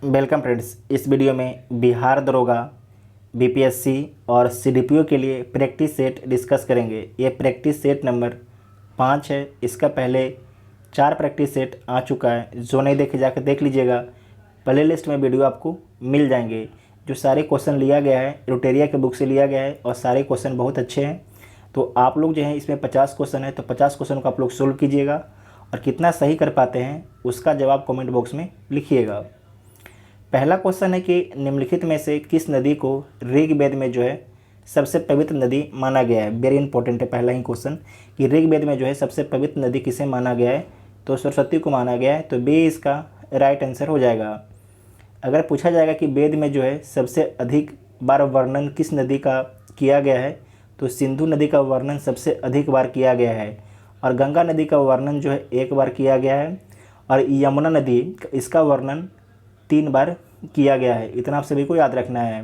Welcome friends. इस video में बिहार दरोगा, बीपीएससी और सीडीपीओ के लिए प्रैक्टिस सेट डिस्कस करेंगे। ये प्रैक्टिस सेट नंबर 5 है। इसका पहले 4 प्रैक्टिस सेट आ चुका है। जो नहीं देखे जाकर देख लीजिएगा, प्ले लिस्ट में वीडियो आपको मिल जाएंगे। जो सारे क्वेश्चन लिया गया है रोटेरिया के बुक से लिया गया है और सारे क्वेश्चन बहुत अच्छे हैं। तो आप लोग जो है, इसमें 50 क्वेश्चन है तो 50 क्वेश्चन को आप लोग सोल्व कीजिएगा और कितना सही कर पाते हैं उसका जवाब कमेंट बॉक्स में लिखिएगा। पहला क्वेश्चन है कि निम्नलिखित में से किस नदी को ऋग्वेद में जो है सबसे पवित्र नदी माना गया है। वेरी इंपॉर्टेंट है पहला ही क्वेश्चन कि ऋग्वेद में जो है सबसे पवित्र नदी किसे माना गया है, तो सरस्वती को माना गया है। तो बी इसका राइट आंसर हो जाएगा। अगर पूछा जाएगा कि वेद में जो है सबसे अधिक बार वर्णन किस नदी का किया गया है, तो सिंधु नदी का वर्णन सबसे अधिक बार किया गया है और गंगा नदी का वर्णन जो है 1 बार किया गया है और यमुना नदी इसका वर्णन 3 बार किया गया है। इतना आप सभी को याद रखना है।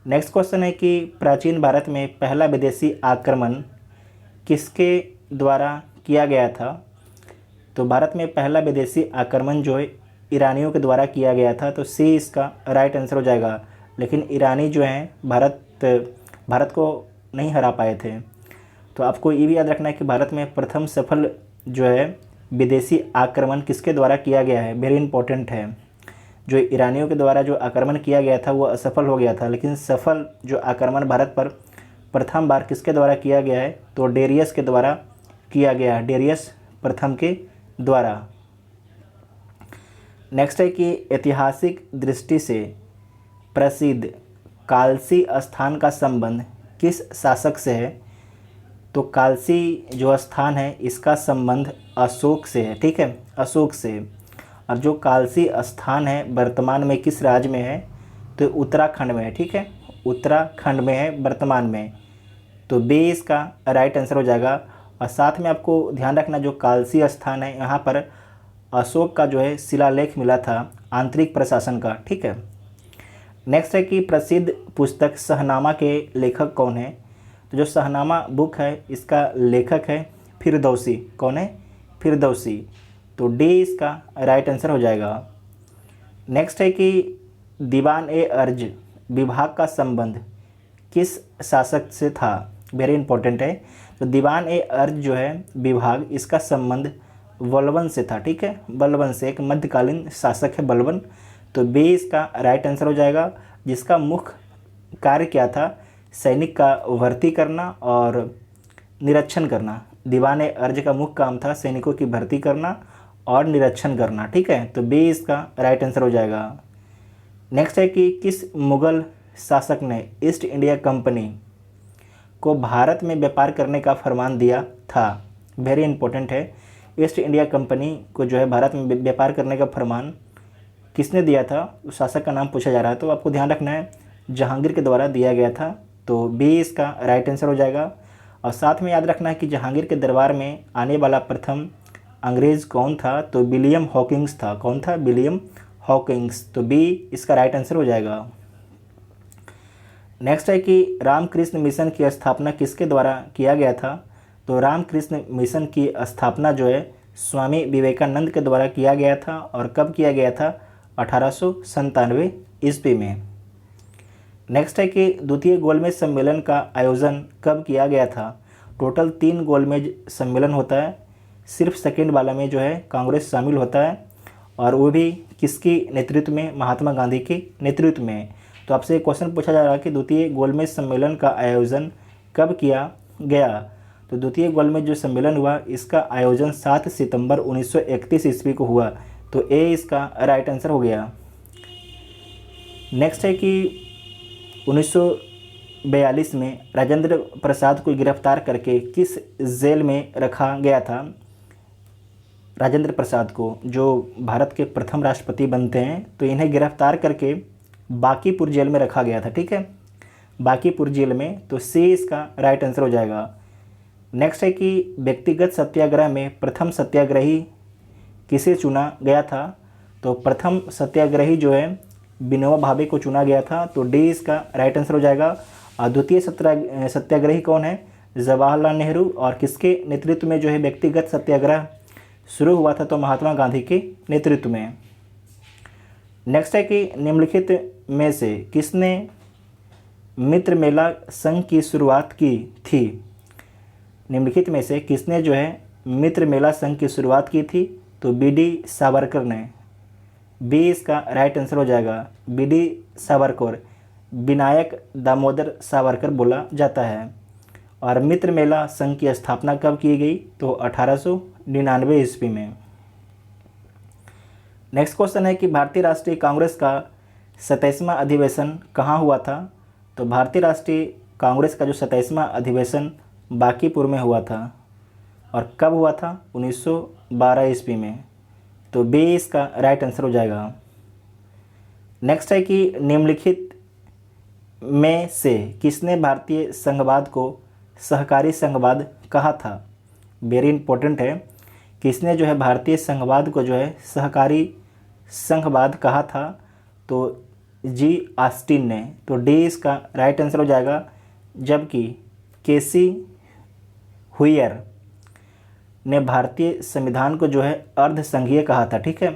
नेक्स्ट क्वेश्चन है कि प्राचीन भारत में पहला विदेशी आक्रमण किसके द्वारा किया गया था। तो भारत में पहला विदेशी आक्रमण जो है ईरानियों के द्वारा किया गया था। तो सी इसका राइट आंसर हो जाएगा। लेकिन ईरानी जो हैं भारत को नहीं हरा पाए थे। तो आपको ये भी याद रखना है कि भारत में प्रथम सफल जो है विदेशी आक्रमण किसके द्वारा किया गया है। वेरी इंपॉर्टेंट है। जो ईरानियों के द्वारा जो आक्रमण किया गया था वो असफल हो गया था, लेकिन सफल जो आक्रमण भारत पर प्रथम बार किसके द्वारा किया गया है, तो डेरियस के द्वारा किया गया है। डेरियस प्रथम के द्वारा। नेक्स्ट है कि ऐतिहासिक दृष्टि से प्रसिद्ध कालसी स्थान का संबंध किस शासक से है। तो कालसी जो स्थान है इसका संबंध अशोक से है। ठीक है, अशोक से। और जो कालसी स्थान है वर्तमान में किस राज्य में है, तो उत्तराखंड में है। ठीक है, उत्तराखंड में है वर्तमान में। तो बी इसका राइट आंसर हो जाएगा। और साथ में आपको ध्यान रखना जो कालसी स्थान है यहाँ पर अशोक का जो है शिलालेख मिला था आंतरिक प्रशासन का। ठीक है। नेक्स्ट है कि प्रसिद्ध पुस्तक शहनामा के लेखक कौन है। तो जो शहनामा बुक है इसका लेखक है फिरदौसी। कौन है? फिरदौसी। तो डी इसका राइट आंसर हो जाएगा। नेक्स्ट है कि दीवान ए अर्ज विभाग का संबंध किस शासक से था। वेरी इंपॉर्टेंट है। तो दीवान ए अर्ज जो है विभाग इसका संबंध बलबन से था। ठीक है, बलबन से, एक मध्यकालीन शासक है बलबन। तो बी इसका राइट आंसर हो जाएगा। जिसका मुख्य कार्य क्या था, सैनिक का भर्ती करना और निरीक्षण करना। दीवान ए अर्ज का मुख्य काम था सैनिकों की भर्ती करना और निरीक्षण करना। ठीक है, तो बी इसका राइट आंसर हो जाएगा। नेक्स्ट है कि किस मुगल शासक ने ईस्ट इंडिया कंपनी को भारत में व्यापार करने का फरमान दिया था। वेरी इंपॉर्टेंट है। ईस्ट इंडिया कंपनी को जो है भारत में व्यापार करने का फरमान किसने दिया था, उस शासक का नाम पूछा जा रहा है। तो आपको ध्यान रखना है जहांगीर के द्वारा दिया गया था। तो बी इसका राइट आंसर हो जाएगा। और साथ में याद रखना है कि जहांगीर के दरबार में आने वाला प्रथम अंग्रेज़ कौन था, तो विलियम हॉकिंग्स था। कौन था? William Hawkings. तो बी इसका राइट आंसर हो जाएगा। नेक्स्ट है कि रामकृष्ण मिशन की स्थापना किसके द्वारा किया गया था। तो रामकृष्ण मिशन की स्थापना जो है स्वामी विवेकानंद के द्वारा किया गया था। और कब किया गया था? 1897 ईस्वी में। नेक्स्ट है कि द्वितीय गोलमेज सम्मेलन का आयोजन कब किया गया था। टोटल 3 गोलमेज सम्मेलन होता है। सिर्फ सेकेंड वाला में जो है कांग्रेस शामिल होता है और वो भी किसकी नेतृत्व में, महात्मा गांधी के नेतृत्व में। तो आपसे एक क्वेश्चन पूछा जा रहा है कि द्वितीय गोलमेज सम्मेलन का आयोजन कब किया गया। तो द्वितीय गोलमेज जो सम्मेलन हुआ इसका आयोजन 7 सितंबर 1931 ईस्वी को हुआ। तो ए इसका राइट आंसर हो गया। नेक्स्ट है कि 1942 में राजेंद्र प्रसाद को गिरफ्तार करके किस जेल में रखा गया था। राजेंद्र प्रसाद को, जो भारत के प्रथम राष्ट्रपति बनते हैं, तो इन्हें गिरफ्तार करके बांकीपुर जेल में रखा गया था। ठीक है, बांकीपुर जेल में। तो सी इसका राइट आंसर हो जाएगा। नेक्स्ट है कि व्यक्तिगत सत्याग्रह में प्रथम सत्याग्रही किसे चुना गया था। तो प्रथम सत्याग्रही जो है विनोबा भावे को चुना गया था। तो डी इसका राइट आंसर हो जाएगा। और द्वितीय सत्याग्रही कौन है? जवाहरलाल नेहरू। और किसके नेतृत्व में जो है व्यक्तिगत सत्याग्रह शुरू हुआ था? तो महात्मा गांधी के नेतृत्व में। नेक्स्ट है कि निम्नलिखित में से किसने मित्र मेला संघ की शुरुआत की थी। निम्नलिखित में से किसने जो है मित्र मेला संघ की शुरुआत की थी, तो बी.डी. सावरकर ने। बी इसका राइट आंसर हो जाएगा। बी.डी. सावरकर, विनायक दामोदर सावरकर बोला जाता है। और मित्र मेला संघ की स्थापना कब की गई, तो 1899 ईस्वी में। नेक्स्ट क्वेश्चन है कि भारतीय राष्ट्रीय कांग्रेस का 27वां अधिवेशन कहाँ हुआ था। तो भारतीय राष्ट्रीय कांग्रेस का जो 27वां अधिवेशन बांकीपुर में हुआ था। और कब हुआ था, 1912 ईस्वी में। तो बी इसका राइट आंसर हो जाएगा। नेक्स्ट है कि निम्नलिखित में से किसने भारतीय संघवाद को सहकारी संघवाद कहा था। वेरी इंपॉर्टेंट है, किसने जो है भारतीय संघवाद को जो है सहकारी संघवाद कहा था, तो जी ऑस्टिन ने। तो डी इसका राइट आंसर हो जाएगा। जबकि केसी हुइयर ने भारतीय संविधान को जो है अर्ध संघीय कहा था। ठीक है,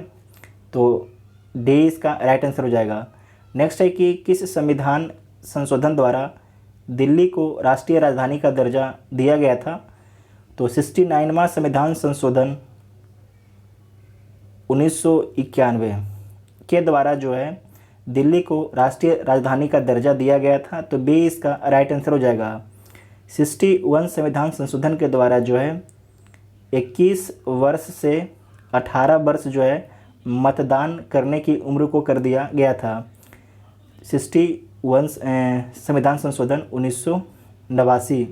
तो डी इसका राइट आंसर हो जाएगा। नेक्स्ट है कि किस संविधान संशोधन द्वारा दिल्ली को राष्ट्रीय राजधानी का दर्जा दिया गया था। तो 69वां संविधान संशोधन 1991 के द्वारा जो है दिल्ली को राष्ट्रीय राजधानी का दर्जा दिया गया था। तो बी इसका राइट आंसर हो जाएगा। 61 संविधान संशोधन के द्वारा जो है 21 वर्ष से 18 वर्ष जो है मतदान करने की उम्र को कर दिया गया था। 61 संविधान संशोधन 1989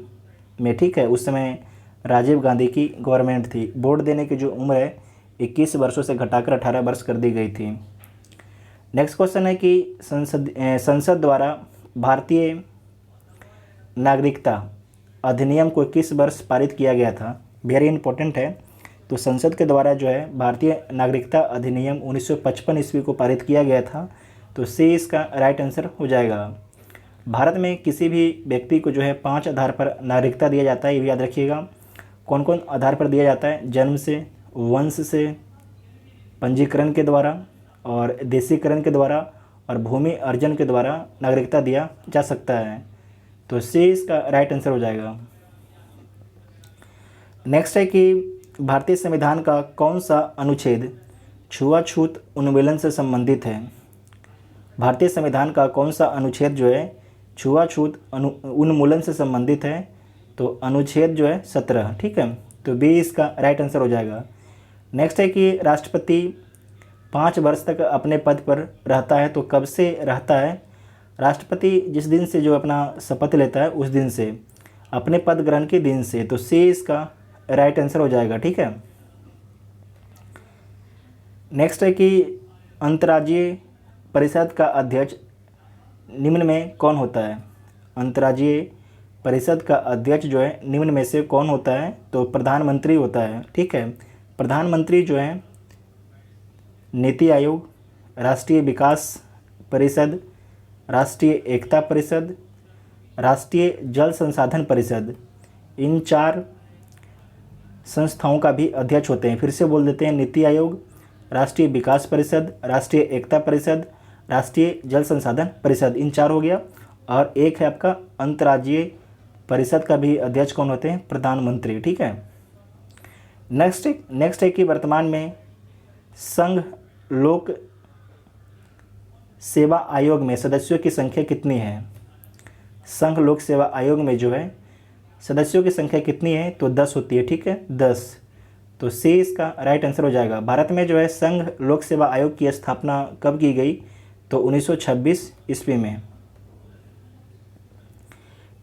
में। ठीक है, उस समय राजीव गांधी की गवर्नमेंट थी। वोट देने की जो उम्र है 21 वर्षों से घटाकर 18 वर्ष कर दी गई थी। नेक्स्ट क्वेश्चन है कि संसद द्वारा भारतीय नागरिकता अधिनियम को किस वर्ष पारित किया गया था। वेरी इंपॉर्टेंट है। तो संसद के द्वारा जो है भारतीय नागरिकता अधिनियम 1955 ईस्वी को पारित किया गया था। तो सी इसका राइट आंसर हो जाएगा। भारत में किसी भी व्यक्ति को जो है 5 आधार पर नागरिकता दिया जाता है, ये भी याद रखिएगा। कौन कौन आधार पर दिया जाता है, जन्म से, वंश से, पंजीकरण के द्वारा और देशीकरण के द्वारा और भूमि अर्जन के द्वारा नागरिकता दिया जा सकता है। तो सी इसका राइट आंसर हो जाएगा। नेक्स्ट है कि भारतीय संविधान का कौन सा अनुच्छेद छुआछूत उन्मूलन से संबंधित है। भारतीय संविधान का कौन सा अनुच्छेद जो है छुआछूत उन्मूलन से संबंधित है। तो अनुच्छेद जो है 17। ठीक है, तो बी इसका राइट आंसर हो जाएगा। नेक्स्ट है कि राष्ट्रपति 5 वर्ष तक अपने पद पर रहता है। तो कब से रहता है, राष्ट्रपति जिस दिन से जो अपना शपथ लेता है उस दिन से, अपने पद ग्रहण के दिन से। तो सी इसका राइट आंसर हो जाएगा। ठीक है, नेक्स्ट है कि अंतर्राज्यीय परिषद का अध्यक्ष निम्न में कौन होता है। अंतर्राज्यीय परिषद का अध्यक्ष जो है निम्न में से कौन होता है, तो प्रधानमंत्री होता है। ठीक है, प्रधानमंत्री जो है नीति आयोग, राष्ट्रीय विकास परिषद, राष्ट्रीय एकता परिषद, राष्ट्रीय जल संसाधन परिषद, इन 4 संस्थाओं का भी अध्यक्ष होते हैं। फिर से बोल देते हैं, नीति आयोग, राष्ट्रीय विकास परिषद, राष्ट्रीय एकता परिषद, राष्ट्रीय जल संसाधन परिषद, इन 4 हो गया। और एक है आपका अंतर्राज्यीय परिषद का भी अध्यक्ष कौन होते हैं, प्रधानमंत्री। ठीक है, नेक्स्ट है कि वर्तमान में संघ लोक सेवा आयोग में सदस्यों की संख्या कितनी है। संघ लोक सेवा आयोग में जो है सदस्यों की संख्या कितनी है, तो 10 होती है। ठीक है, 10। तो सी इसका राइट आंसर हो जाएगा। भारत में जो है संघ लोक सेवा आयोग की स्थापना कब की गई, तो 1926 ईस्वी में।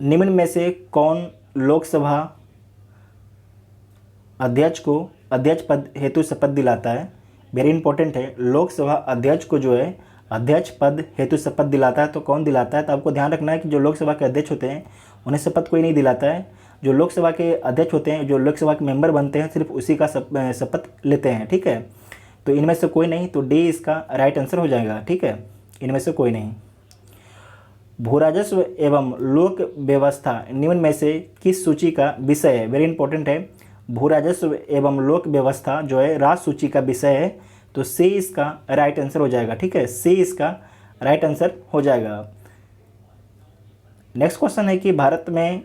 निम्न में से कौन लोकसभा अध्यक्ष को अध्यक्ष पद हेतु शपथ दिलाता है। वेरी इंपॉर्टेंट है, लोकसभा अध्यक्ष को जो है अध्यक्ष पद हेतु शपथ दिलाता है। तो कौन दिलाता है, तो आपको ध्यान रखना है कि जो लोकसभा के अध्यक्ष होते हैं उन्हें शपथ कोई नहीं दिलाता है। जो लोकसभा के अध्यक्ष होते हैं, जो लोकसभा के मेंबर बनते हैं, सिर्फ उसी का शपथ लेते हैं। ठीक है, तो इनमें से कोई नहीं। तो डी इसका राइट आंसर हो जाएगा। ठीक है, इनमें से कोई नहीं। भूराजस्व एवं लोक व्यवस्था निम्न में से किस सूची का विषय है। वेरी इंपॉर्टेंट है, भूराजस्व एवं लोक व्यवस्था जो है राज सूची का विषय है। तो सी इसका राइट आंसर हो जाएगा। ठीक है, सी इसका राइट आंसर हो जाएगा। नेक्स्ट क्वेश्चन है कि भारत में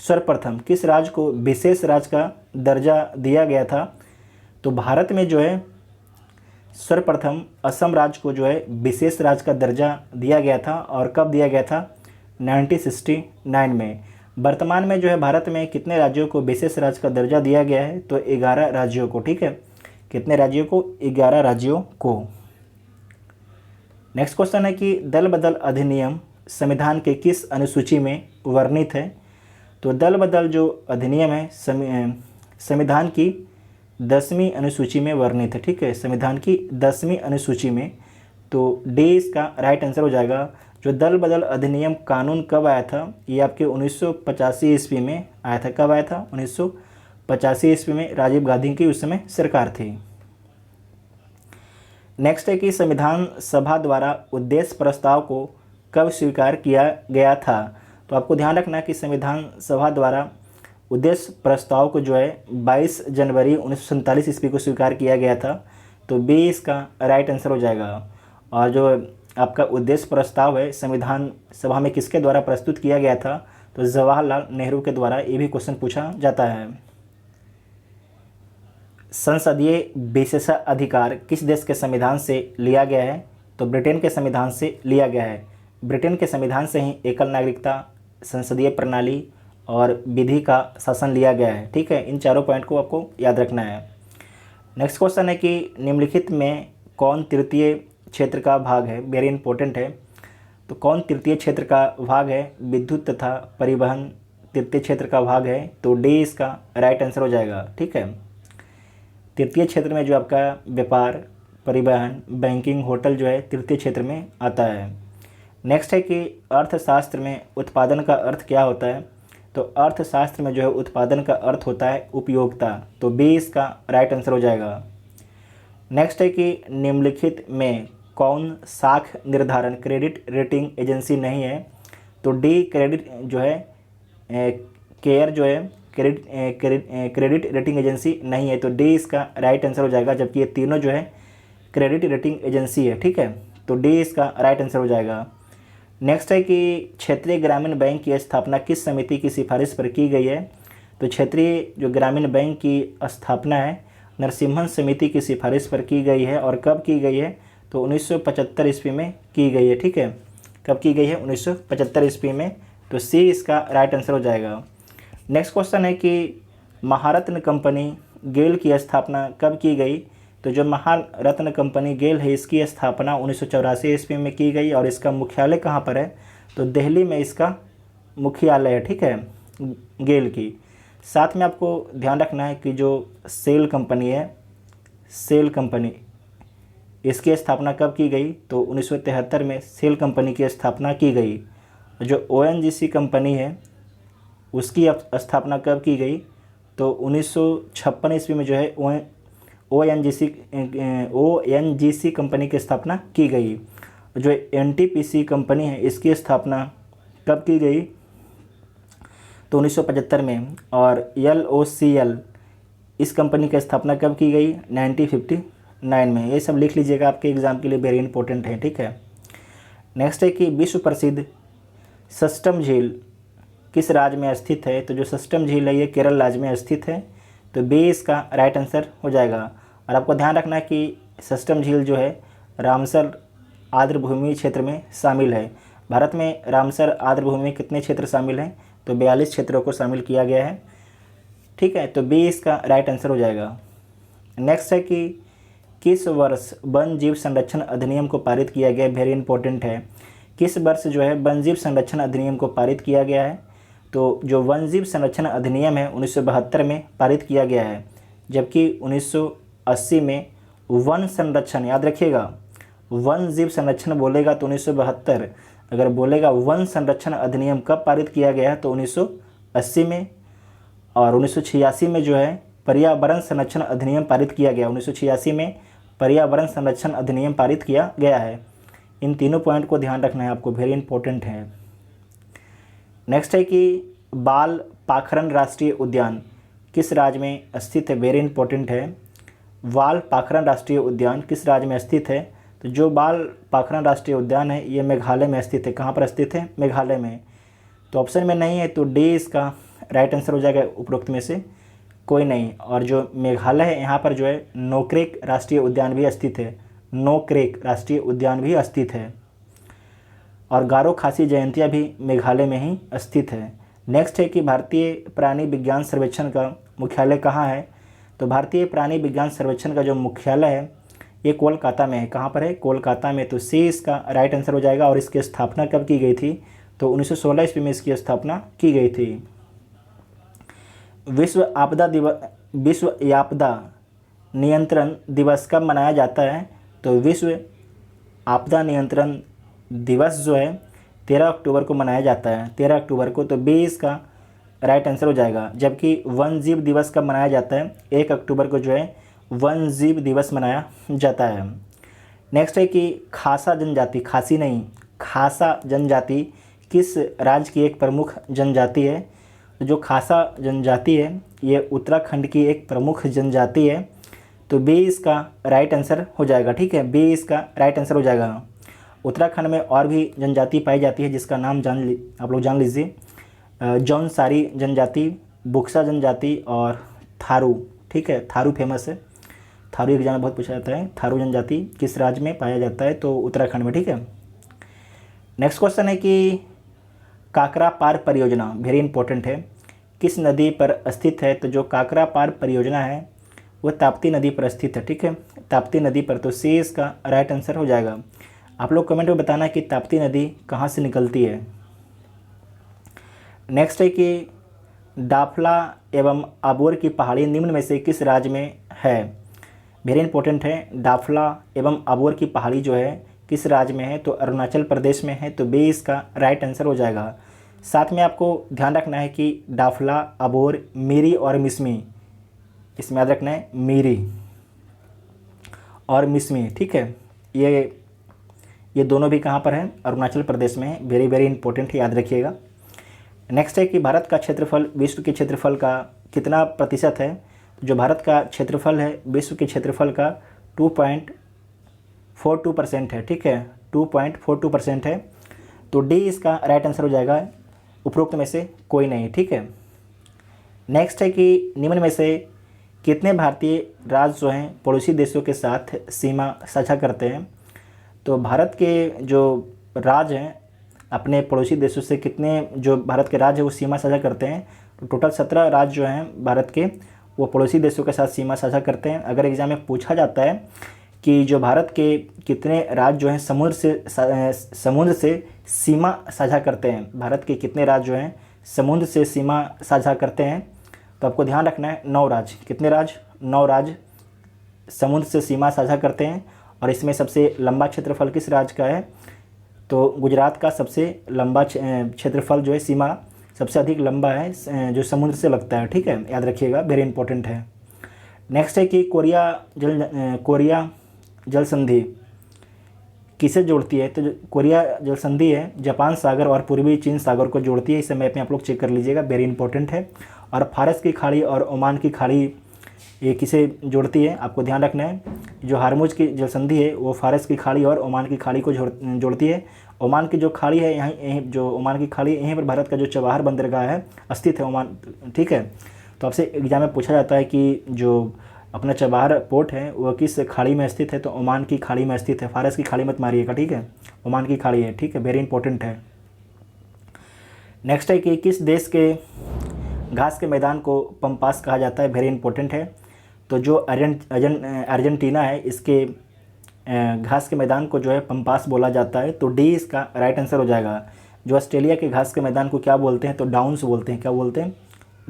सर्वप्रथम किस राज्य को विशेष राज्य का दर्जा दिया गया था? तो भारत में जो है सर्वप्रथम असम राज्य को जो है विशेष राज्य का दर्जा दिया गया था। और कब दिया गया था? 1969 में। वर्तमान में जो है भारत में कितने राज्यों को विशेष राज्य का दर्जा दिया गया है? तो 11 राज्यों को। ठीक है, कितने राज्यों को? 11 राज्यों को। नेक्स्ट क्वेश्चन है कि दल बदल अधिनियम संविधान के किस अनुसूची में वर्णित है? तो दल बदल जो अधिनियम है संविधान की 10वीं अनुसूची में वर्णित है। ठीक है, संविधान की 10वीं अनुसूची में। तो डी इसका राइट आंसर हो जाएगा। जो दल बदल अधिनियम कानून कब आया था? ये आपके 1985 ईस्वी में आया था। कब आया था? 1985 ईस्वी में। राजीव गांधी की उस समय सरकार थी। नेक्स्ट है कि संविधान सभा द्वारा उद्देश्य प्रस्ताव को कब स्वीकार किया गया था? तो आपको ध्यान रखना है कि संविधान सभा द्वारा उद्देश्य प्रस्ताव को जो है 22 जनवरी 1947 ईस्वी को स्वीकार किया गया था। तो बी इसका राइट आंसर हो जाएगा। और जो आपका उद्देश्य प्रस्ताव है संविधान सभा में किसके द्वारा प्रस्तुत किया गया था? तो जवाहरलाल नेहरू के द्वारा। ये भी क्वेश्चन पूछा जाता है। संसदीय विशेषाधिकार किस देश के संविधान से लिया गया है? तो ब्रिटेन के संविधान से लिया गया है। ब्रिटेन के संविधान से ही एकल नागरिकता, संसदीय प्रणाली और विधि का शासन लिया गया है। ठीक है, इन चारों पॉइंट को आपको याद रखना है। नेक्स्ट क्वेश्चन है कि निम्नलिखित में कौन तृतीय क्षेत्र का भाग है? वेरी इंपॉर्टेंट है। तो कौन तृतीय क्षेत्र का भाग है? विद्युत तथा परिवहन तृतीय क्षेत्र का भाग है। तो डी इसका राइट आंसर हो जाएगा। ठीक है, तृतीय क्षेत्र में जो आपका व्यापार, परिवहन, बैंकिंग, होटल जो है तृतीय क्षेत्र में आता है। नेक्स्ट है कि अर्थशास्त्र में उत्पादन का अर्थ क्या होता है? तो अर्थशास्त्र में जो है उत्पादन का अर्थ होता है उपयोगिता। तो बी इसका राइट आंसर हो जाएगा। नेक्स्ट है कि निम्नलिखित में कौन साख निर्धारण क्रेडिट रेटिंग एजेंसी नहीं है? तो डी क्रेडिट जो है केयर जो है क्रेडिट रेटिंग एजेंसी नहीं है। तो डी इसका राइट आंसर हो जाएगा, जबकि ये तीनों जो है क्रेडिट रेटिंग एजेंसी है। ठीक है, तो डी इसका राइट आंसर हो जाएगा। नेक्स्ट है कि क्षेत्रीय ग्रामीण बैंक की स्थापना किस समिति की सिफारिश पर की गई है? तो क्षेत्रीय जो ग्रामीण बैंक की स्थापना है नरसिम्हन समिति की सिफारिश पर की गई है। और कब की गई है? तो 1975 ईस्वी में की गई है। ठीक है, कब की गई है? 1975 ईस्वी में। तो सी इसका राइट आंसर हो जाएगा। नेक्स्ट क्वेश्चन है कि महारत्न कंपनी गेल की स्थापना कब की गई? तो जो महारत्न कंपनी गेल है इसकी स्थापना 1984 ईस्वी में की गई। और इसका मुख्यालय कहाँ पर है? तो दिल्ली में इसका मुख्यालय है। ठीक है, गेल की। साथ में आपको ध्यान रखना है कि जो सेल कंपनी है, सेल कंपनी, इसकी स्थापना कब की गई? तो 1973 में सेल कंपनी की स्थापना की गई। जो ओएनजीसी कंपनी है उसकी स्थापना कब की गई? तो 1956 ईस्वी में जो है ओएनजीसी कंपनी की स्थापना की गई। जो एनटीपीसी कंपनी है इसकी स्थापना कब की गई? तो 1975 में। और एलओसीएल इस कंपनी की स्थापना कब की गई? 1959 में। ये सब लिख लीजिएगा, आपके एग्जाम के लिए वेरी इंपॉर्टेंट है। ठीक है, नेक्स्ट है कि विश्व प्रसिद्ध सस्टम झील किस राज्य में स्थित है? तो जो सस्टम झील है ये केरल राज्य में स्थित है। तो बी इसका राइट आंसर हो जाएगा। और आपको ध्यान रखना है कि सस्टम झील जो है रामसर आर्द्रभूमि क्षेत्र में शामिल है। भारत में रामसर आर्द्रभूमि में कितने क्षेत्र शामिल हैं? तो 42 क्षेत्रों को शामिल किया गया है। ठीक है, तो बी इसका राइट आंसर हो जाएगा। नेक्स्ट है कि किस वर्ष वन जीव संरक्षण अधिनियम को पारित किया गया? वेरी इंपॉर्टेंट है। किस वर्ष जो है वन जीव संरक्षण अधिनियम को पारित किया गया है? तो जो वन जीव संरक्षण अधिनियम है 1972 में पारित किया गया है। जबकि 1980 में वन संरक्षण, याद रखिएगा, वन जीव संरक्षण बोलेगा तो 1972, अगर बोलेगा वन संरक्षण अधिनियम कब पारित किया गया है? तो 1980 में। और 1986 में जो है पर्यावरण संरक्षण अधिनियम पारित किया गया। 1986 में पर्यावरण संरक्षण अधिनियम पारित किया गया है। इन तीनों पॉइंट को ध्यान रखना है आपको, वेरी इंपॉर्टेंट है। नेक्स्ट है कि बाल पाखरन राष्ट्रीय उद्यान किस राज्य में स्थित है? वेरी इंपॉर्टेंट है। वाल पाखरन राष्ट्रीय उद्यान किस राज्य में स्थित है? तो जो वाल पाखरन राष्ट्रीय उद्यान है ये मेघालय में स्थित है। कहाँ पर स्थित है? मेघालय में। तो ऑप्शन में नहीं है, तो डी इसका राइट आंसर हो जाएगा उपरोक्त में से कोई नहीं। और जो मेघालय है यहाँ पर जो है नोक्रेक राष्ट्रीय उद्यान भी स्थित है। नोक्रेक राष्ट्रीय उद्यान भी स्थित है। और गारो खासी जयंतिया भी मेघालय में ही स्थित है। नेक्स्ट है कि भारतीय प्राणी विज्ञान सर्वेक्षण का मुख्यालय कहाँ है? तो भारतीय प्राणी विज्ञान सर्वेक्षण का जो मुख्यालय है ये कोलकाता में है। कहाँ पर है? कोलकाता में। तो सी इसका राइट आंसर हो जाएगा। और इसकी स्थापना कब की गई थी? तो 1916 ईस्वी में इसकी स्थापना की गई थी। विश्व आपदा नियंत्रण दिवस कब मनाया जाता है? तो विश्व आपदा नियंत्रण दिवस जो है 13 अक्टूबर को मनाया जाता है। 13 अक्टूबर को। तो बी इसका राइट आंसर हो जाएगा। जबकि वन जीव दिवस कब मनाया जाता है? 1 अक्टूबर को जो है वन जीव दिवस मनाया जाता है। नेक्स्ट है कि खासा जनजाति, खासी नहीं, खासा जनजाति किस राज्य की एक प्रमुख जनजाति है? तो जो खासा जनजाति है ये उत्तराखंड की एक प्रमुख जनजाति है। तो बी इसका राइट आंसर हो जाएगा। ठीक है, बी इसका राइट आंसर हो जाएगा। उत्तराखंड में और भी जनजाति पाई जाती है जिसका नाम आप लोग जान लीजिए। जौनसारी जनजाति, बुक्सा जनजाति और थारू। ठीक है, थारू फेमस है। थारू एग्जाम में बहुत पूछा जाता है। थारू जनजाति किस राज्य में पाया जाता है? तो उत्तराखंड में। ठीक है। नेक्स्ट क्वेश्चन है कि काकरा पार परियोजना वेरी इंपॉर्टेंट है, किस नदी पर स्थित है? तो जो काकरा पार परियोजना है वो ताप्ती नदी पर स्थित है। ठीक है, ताप्ती नदी पर। तो सी इसका राइट आंसर हो जाएगा। आप लोग कमेंट में बताना कि ताप्ती नदी कहाँ से निकलती है। नेक्स्ट है कि डाफला एवं अबोर की पहाड़ी निम्न में से किस राज्य में है? वेरी इंपॉर्टेंट है। डाफला एवं अबोर की पहाड़ी जो है किस राज्य में है? तो अरुणाचल प्रदेश में है। तो बी इसका राइट आंसर हो जाएगा। साथ में आपको ध्यान रखना है कि डाफला, अबोर, मीरी और मिसमी, इसमें याद रखना है मीरी और मिसमी। ठीक है, ये दोनों भी कहाँ पर हैं? अरुणाचल प्रदेश में है। वेरी वेरी इंपॉर्टेंट है, याद रखिएगा। नेक्स्ट है कि भारत का क्षेत्रफल विश्व के क्षेत्रफल का कितना प्रतिशत है? जो भारत का क्षेत्रफल है विश्व के क्षेत्रफल का 2.42% है। ठीक है, 2.42% है। तो डी इसका राइट आंसर हो जाएगा, उपरोक्त में से कोई नहीं। ठीक है। नेक्स्ट है कि निम्न में से कितने भारतीय राज्य जो हैं पड़ोसी देशों के साथ सीमा साझा करते हैं? तो भारत के जो राज्य हैं अपने पड़ोसी देशों से कितने जो भारत के राज्य हैं वो सीमा साझा करते हैं? तो टोटल 17 राज्य जो हैं भारत के वो पड़ोसी देशों के साथ सीमा साझा करते हैं। अगर एग्जाम में पूछा जाता है कि जो भारत के कितने राज्य जो हैं समुद्र से सीमा साझा करते हैं, भारत के कितने राज्य जो हैं समुद्र से सीमा साझा करते हैं? तो आपको ध्यान रखना है 9 राज्य। कितने राज्य? 9 राज्य समुद्र से सीमा साझा करते हैं। और इसमें सबसे लंबा क्षेत्रफल किस राज्य का है? तो गुजरात का सबसे लंबा क्षेत्रफल जो है सीमा सबसे अधिक लंबा है जो समुद्र से लगता है। ठीक है, याद रखिएगा, वेरी इंपॉर्टेंट है। नेक्स्ट है कि कोरिया जल संधि किसे जोड़ती है? तो कोरिया जल संधि है जापान सागर और पूर्वी चीन सागर को जोड़ती है। इसे मैप में आप लोग चेक कर लीजिएगा, वेरी इंपॉर्टेंट है। और फारस की खाड़ी और ओमान की खाड़ी ये किसे जोड़ती है? आपको ध्यान रखना है जो हारमुज की जल संधि है वो फारस की खाड़ी और ओमान की खाड़ी को जोड़ती है। ओमान की जो खाड़ी है यहीं जो ओमान की खाड़ी यहीं पर भारत का जो चबाहर बंदरगाह है स्थित है ओमान। ठीक है, तो आपसे एग्जाम में पूछा जाता है कि जो अपना चबाहर पोर्ट है वो किस खाड़ी में स्थित है? तो ओमान की खाड़ी में स्थित है। फारस की खाड़ी मत मारिएगा। ठीक है, ओमान की खाड़ी है। ठीक है, वेरी इंपॉर्टेंट है। नेक्स्ट है कि किस देश के घास के मैदान को पम्पास कहा जाता है? वेरी इंपॉर्टेंट है। तो जो अर्जेंटीना है इसके घास के मैदान को जो है पम्पास बोला जाता है। तो डी इसका राइट आंसर हो जाएगा। जो ऑस्ट्रेलिया के घास के मैदान को क्या बोलते हैं? तो डाउन्स बोलते हैं। क्या बोलते हैं?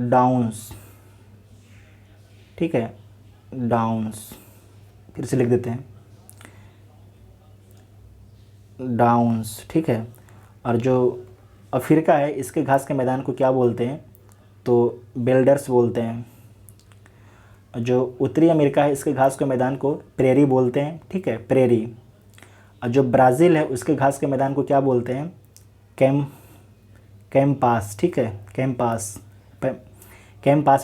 डाउन्स। ठीक है, डाउन्स। फिर से लिख देते हैं डाउन्स। ठीक है, और जो अफ्रीका है इसके घास के मैदान को क्या बोलते हैं? तो बेल्डर्स बोलते हैं। जो उत्तरी अमेरिका है इसके घास के मैदान को प्रेरी बोलते हैं। ठीक है, प्रेरी। और जो ब्राज़ील है उसके घास के मैदान को क्या बोलते हैं? कैम्पास। ठीक है, कैम्पास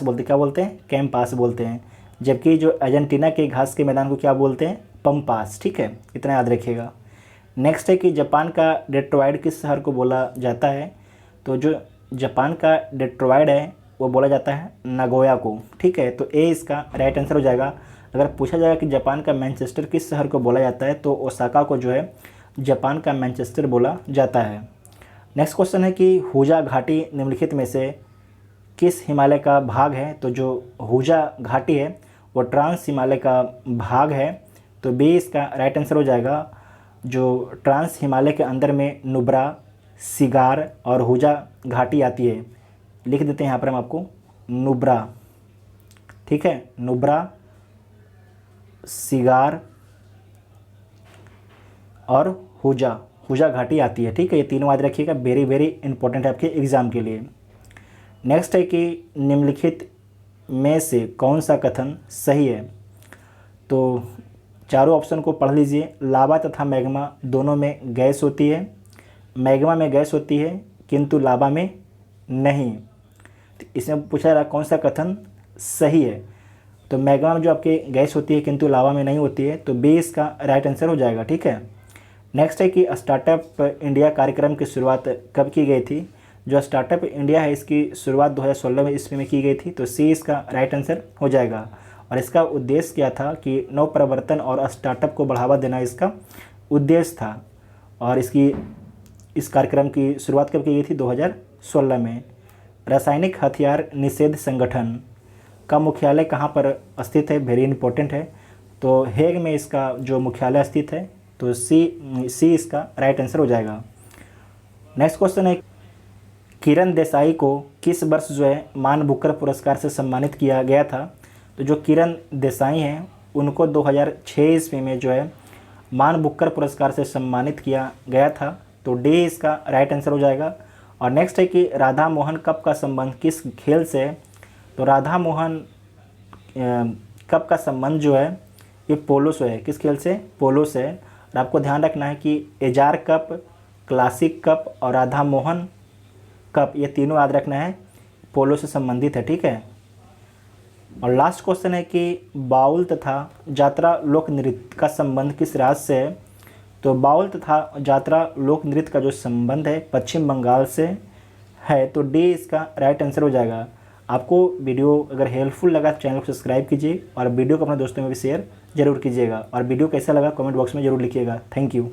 बोलते हैं। क्या बोलते हैं? कैम्पास बोलते हैं। जबकि जो अर्जेंटीना के घास के मैदान को क्या बोलते हैं, पम्पास। ठीक है, इतना याद रखिएगा। नेक्स्ट है कि जापान का डेट्रॉयड किस शहर को बोला जाता है, तो जो जापान का डेट्रॉयड है वो बोला जाता है नागोया को। ठीक है, तो ए इसका राइट आंसर हो जाएगा। अगर पूछा जाएगा कि जापान का मैनचेस्टर किस शहर को बोला जाता है, तो ओसाका को जो है जापान का मैनचेस्टर बोला जाता है। नेक्स्ट क्वेश्चन है कि हुजा घाटी निम्नलिखित में से किस हिमालय का भाग है, तो जो हुजा घाटी है वो ट्रांस हिमालय का भाग है, तो बी इसका राइट आंसर हो जाएगा। जो ट्रांस हिमालय के अंदर में नुब्रा, सिगार और हुजा घाटी आती है, लिख देते हैं यहाँ पर हम आपको नुब्रा। ठीक है, नुब्रा, सिगार और हुजा घाटी आती है। ठीक है, ये तीनों याद रखिएगा, वेरी वेरी इंपॉर्टेंट है आपके एग्ज़ाम के लिए। नेक्स्ट है कि निम्नलिखित में से कौन सा कथन सही है, तो चारों ऑप्शन को पढ़ लीजिए। लावा तथा मैग्मा दोनों में गैस होती है, मैग्मा में गैस होती है किंतु लावा में नहीं। तो इसमें पूछा रहा कौन सा कथन सही है, तो मैग्मा में जो आपके गैस होती है किंतु लावा में नहीं होती है, तो बी इसका राइट आंसर हो जाएगा। ठीक है। नेक्स्ट है कि स्टार्टअप इंडिया कार्यक्रम की शुरुआत कब की गई थी, जो स्टार्टअप इंडिया है इसकी शुरुआत 2016 में ईस्वी में की गई थी, तो सी इसका राइट आंसर हो जाएगा। और इसका उद्देश्य क्या था कि नवप्रवर्तन और स्टार्टअप को बढ़ावा देना इसका उद्देश्य था। और इस कार्यक्रम की शुरुआत कब की गई थी, 2016 में। रासायनिक हथियार निषेध संगठन का मुख्यालय कहाँ पर स्थित है, वेरी इंपॉर्टेंट है, तो हेग में इसका जो मुख्यालय स्थित है, तो सी इसका राइट आंसर हो जाएगा। नेक्स्ट क्वेश्चन है किरण देसाई को किस वर्ष जो है मान बुकर पुरस्कार से सम्मानित किया गया था, तो जो किरण देसाई हैं उनको 2006 ईस्वी में जो है मान बुकर पुरस्कार से सम्मानित किया गया था, तो डी इसका राइट आंसर हो जाएगा। और नेक्स्ट है कि राधा मोहन कप का संबंध किस खेल से है, तो राधा मोहन कप का संबंध जो है ये पोलो से है। किस खेल से, पोलो से। और आपको ध्यान रखना है कि एजार कप, क्लासिक कप और राधा मोहन कप, ये तीनों याद रखना है, पोलो से संबंधित है। ठीक है। और लास्ट क्वेश्चन है कि बाउल तथा जात्रा लोक नृत्य का संबंध किस राज्य से है, तो बाउल तथा जात्रा लोक नृत्य का जो संबंध है पश्चिम बंगाल से है, तो डी इसका राइट आंसर हो जाएगा। आपको वीडियो अगर हेल्पफुल लगा तो चैनल को सब्सक्राइब कीजिए और वीडियो को अपने दोस्तों में भी शेयर जरूर कीजिएगा। और वीडियो कैसा लगा कमेंट बॉक्स में जरूर लिखिएगा। Thank you.